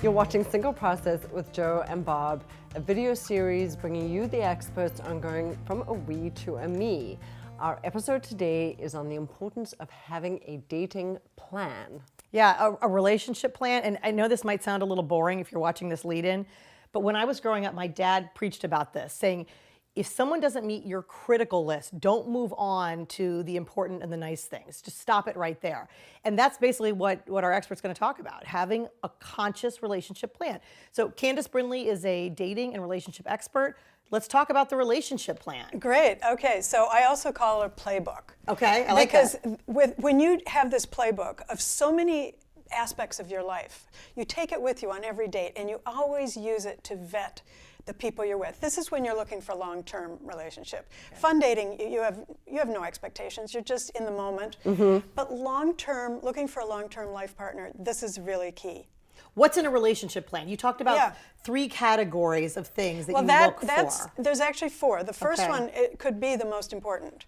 You're watching Single Process with Joe and Bob, a video series bringing you the experts on going from a we to a me. Our episode today is on the importance of having a dating plan. Yeah, a relationship plan. And I know this might sound a little boring if you're watching this lead in, but when I was growing up, my dad preached about this, saying, if someone doesn't meet your critical list, don't move on to the important and the nice things. Just stop it right there. And that's basically what our expert's going to talk about, having a conscious relationship plan. So Candace Brindley is a dating and relationship expert. Let's talk about the relationship plan. Great. Okay. So I also call it a playbook. Okay. I like that. Because when you have this playbook of so many aspects of your life, you take it with you on every date and you always use it to vet the people you're with. This is when you're looking for a long-term relationship. Okay. Fun dating, you have no expectations. You're just in the moment. Mm-hmm. But long-term, looking for a long-term life partner, this is really key. What's in a relationship plan? You talked about 3 categories of things that you look for. There's actually 4. The first one, it could be the most important,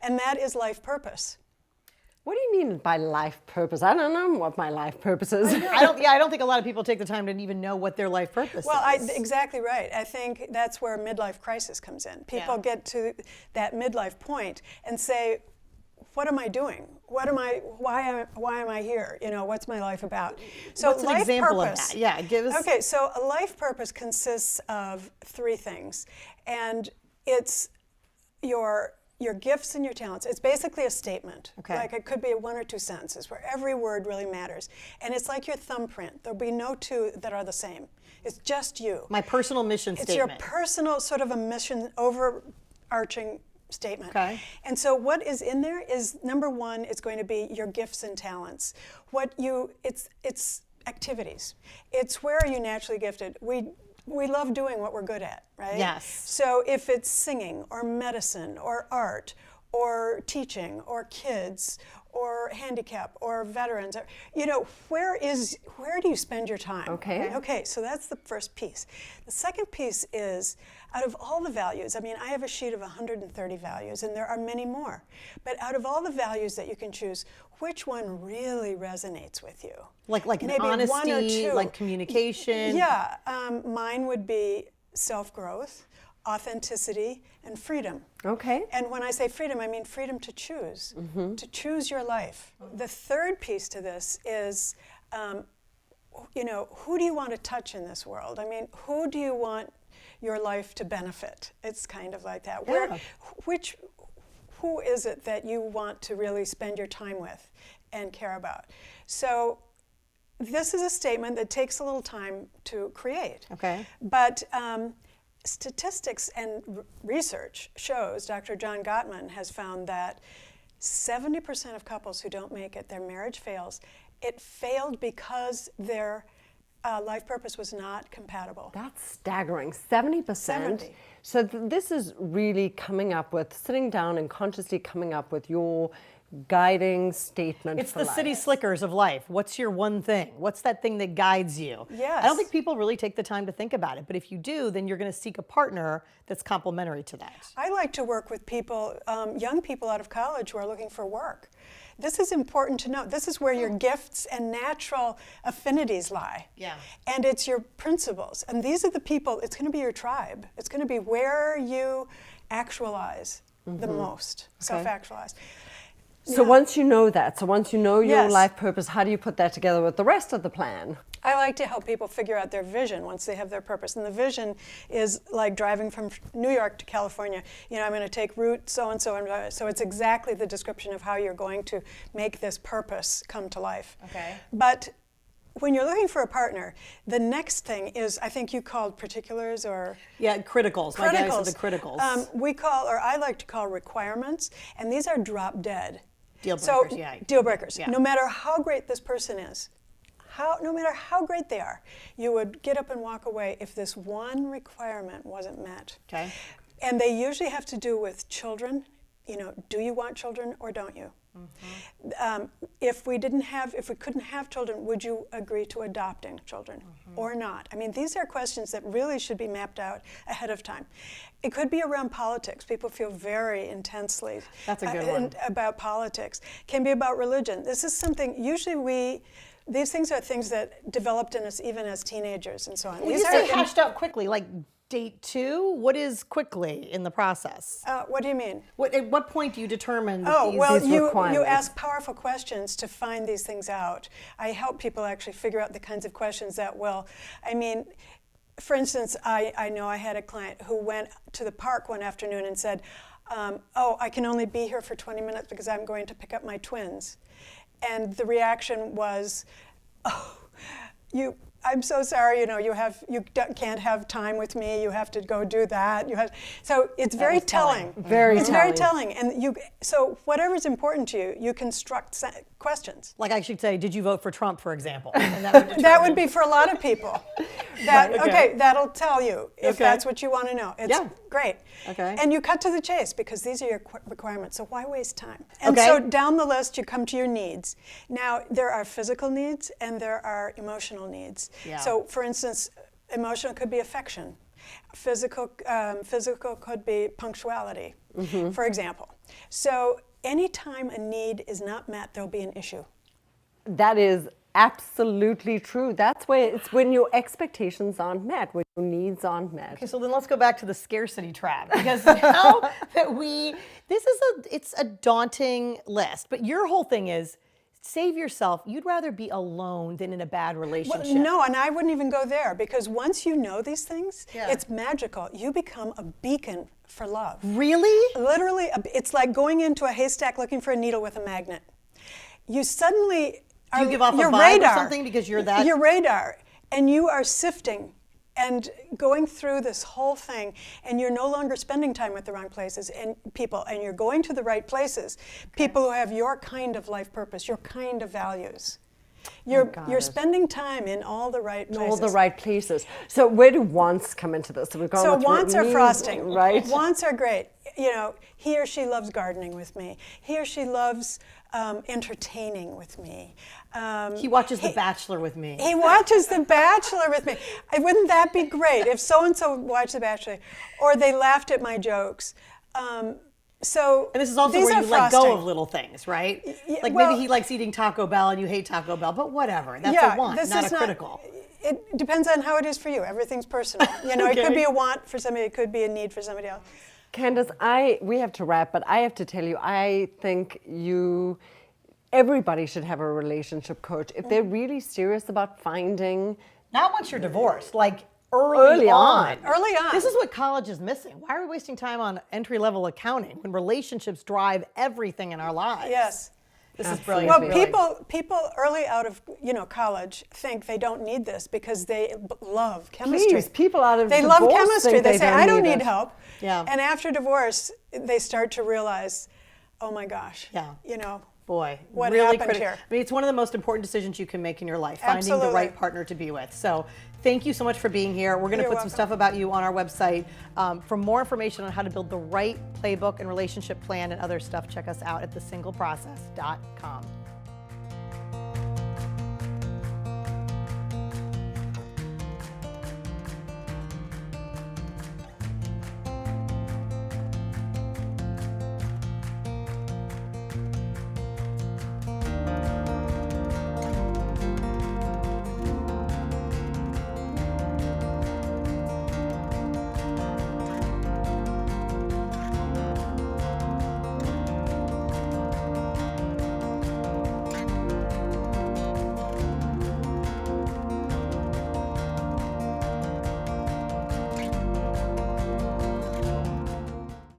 and that is life purpose. What do you mean by life purpose? I don't know what my life purpose is. I don't think a lot of people take the time to even know what their life purpose is. Exactly right. I think that's where midlife crisis comes in. People get to that midlife point and say, what am I doing? Why am I here? You know, what's my life about? So what's an example of that? Yeah, give us. Okay, so a life purpose consists of 3 things, and it's your gifts and your talents. It's basically a statement. Okay. Like it could be 1 or 2 sentences where every word really matters. And it's like your thumbprint. There'll be no 2 that are the same. It's just you. My personal mission statement. It's your personal sort of a mission, overarching statement. Okay. And so what is in there is, number 1, it's going to be your gifts and talents. It's activities. It's where are you naturally gifted. We love doing what we're good at, right? Yes. So if it's singing or medicine or art or teaching or kids or handicap or veterans, or, where do you spend your time? Okay. Okay, so that's the first piece. The second piece is, out of all the values, I have a sheet of 130 values, and there are many more. But out of all the values that you can choose, which one really resonates with you? Like an maybe honesty, 1 or 2. like communication? Yeah, mine would be self-growth, authenticity, and freedom. Okay. And when I say freedom, I mean freedom to choose, to choose your life. The third piece to this is, who do you want to touch in this world? Who do you want your life to benefit? It's kind of like that. Yeah. Who is it that you want to really spend your time with and care about? So this is a statement that takes a little time to create. Okay. But statistics and research shows, Dr. John Gottman has found that 70% of couples who don't make it, their marriage fails. It failed because their life purpose was not compatible. That's staggering, 70%. 70. So this is really sitting down and consciously coming up with your guiding statement. It's the city slickers of life. What's your one thing? What's that thing that guides you? Yes. I don't think people really take the time to think about it, but if you do, then you're going to seek a partner that's complementary to that. I like to work with people, young people out of college who are looking for work. This is important to know. This is where your gifts and natural affinities lie. Yeah. And it's your principles. And these are the people, it's going to be your tribe. It's going to be where you actualize the most, self-actualize. So once you know that, once you know your Yes. life purpose, how do you put that together with the rest of the plan? I like to help people figure out their vision once they have their purpose. And the vision is like driving from New York to California. I'm going to take route so-and-so. And so it's exactly the description of how you're going to make this purpose come to life. Okay. But when you're looking for a partner, the next thing is, I think you called particulars or... Yeah, criticals. My guys are the criticals. I like to call requirements. And these are drop dead. Deal breakers, Deal breakers. Yeah. No matter how great this person is, no matter how great they are, you would get up and walk away if this one requirement wasn't met. Okay. And they usually have to do with children. Do you want children or don't you? Mm-hmm. If we couldn't have children, would you agree to adopting children or not? These are questions that really should be mapped out ahead of time. It could be around politics. People feel very intensely That's a good one. about politics. Can be about religion. This is something usually these things are things that developed in us even as teenagers and so on. Well, These you are say hashed out quickly, like date 2. What is quickly in the process? what do you mean? At what point do you determine that Oh, these, well, these you requirements? ask powerful questions to find these things out. I help people actually figure out the kinds of questions that will, I mean, for instance, I know I had a client who went to the park one afternoon and said, oh, I can only be here for 20 minutes because I'm going to pick up my twins. And the reaction was, oh, I'm so sorry, you can't have time with me. You have to go do that. So it's very telling. It's very telling. And so whatever's important to you, you construct questions. like I should say, did you vote for Trump, for example? And that would That would be for a lot of people. Okay, that'll tell you if that's what you want to know. It's great. Okay. And you cut to the chase because these are your requirements. So why waste time? And so down the list, you come to your needs. Now, there are physical needs and there are emotional needs. Yeah. So, for instance, emotional could be affection. Physical could be punctuality, for example. So anytime a need is not met, there'll be an issue. That is absolutely true. That's where it's when your expectations aren't met, when your needs aren't met. Okay, so then let's go back to the scarcity trap, because now that it's a daunting list, but your whole thing is save yourself. You'd rather be alone than in a bad relationship. Well, no, and I wouldn't even go there because once you know these things, it's magical. You become a beacon for love. Really? Literally, it's like going into a haystack looking for a needle with a magnet. You suddenly Do you give off a your vibe radar, or something because you're that? Your radar, and you are sifting and going through this whole thing, and you're no longer spending time with the wrong places and people, and you're going to the right places. People who have your kind of life purpose, your kind of values. You're spending time in all the right places. All the right places. So where do wants come into this? So, Wants are frosting. Right? Wants are great. He or she loves gardening with me. He or she loves entertaining with me. He watches The Bachelor with me. He watches The Bachelor with me. Wouldn't that be great if so-and-so watched The Bachelor? Or they laughed at my jokes. And this is also where you let go of little things, right? Like maybe he likes eating Taco Bell and you hate Taco Bell, but whatever. That's a want, not a critical. It depends on how it is for you. Everything's personal. It could be a want for somebody. It could be a need for somebody else. Candace, we have to wrap, but I have to tell you, I think everybody should have a relationship coach if they're really serious about finding. Not once you're divorced, like early on. Early on. This is what college is missing. Why are we wasting time on entry-level accounting when relationships drive everything in our lives? Yes. This is brilliant. Well, people early out of college think they don't need this because they love chemistry. Please, people out of they divorce love chemistry. think They say, I don't need it. help. Yeah. And after divorce, they start to realize, oh my gosh. Yeah. Boy, what really happened here? I mean, it's one of the most important decisions you can make in your life, finding the right partner to be with. So thank you so much for being here. We're going to put some stuff about you on our website. For more information on how to build the right playbook and relationship plan and other stuff, check us out at thesingleprocess.com.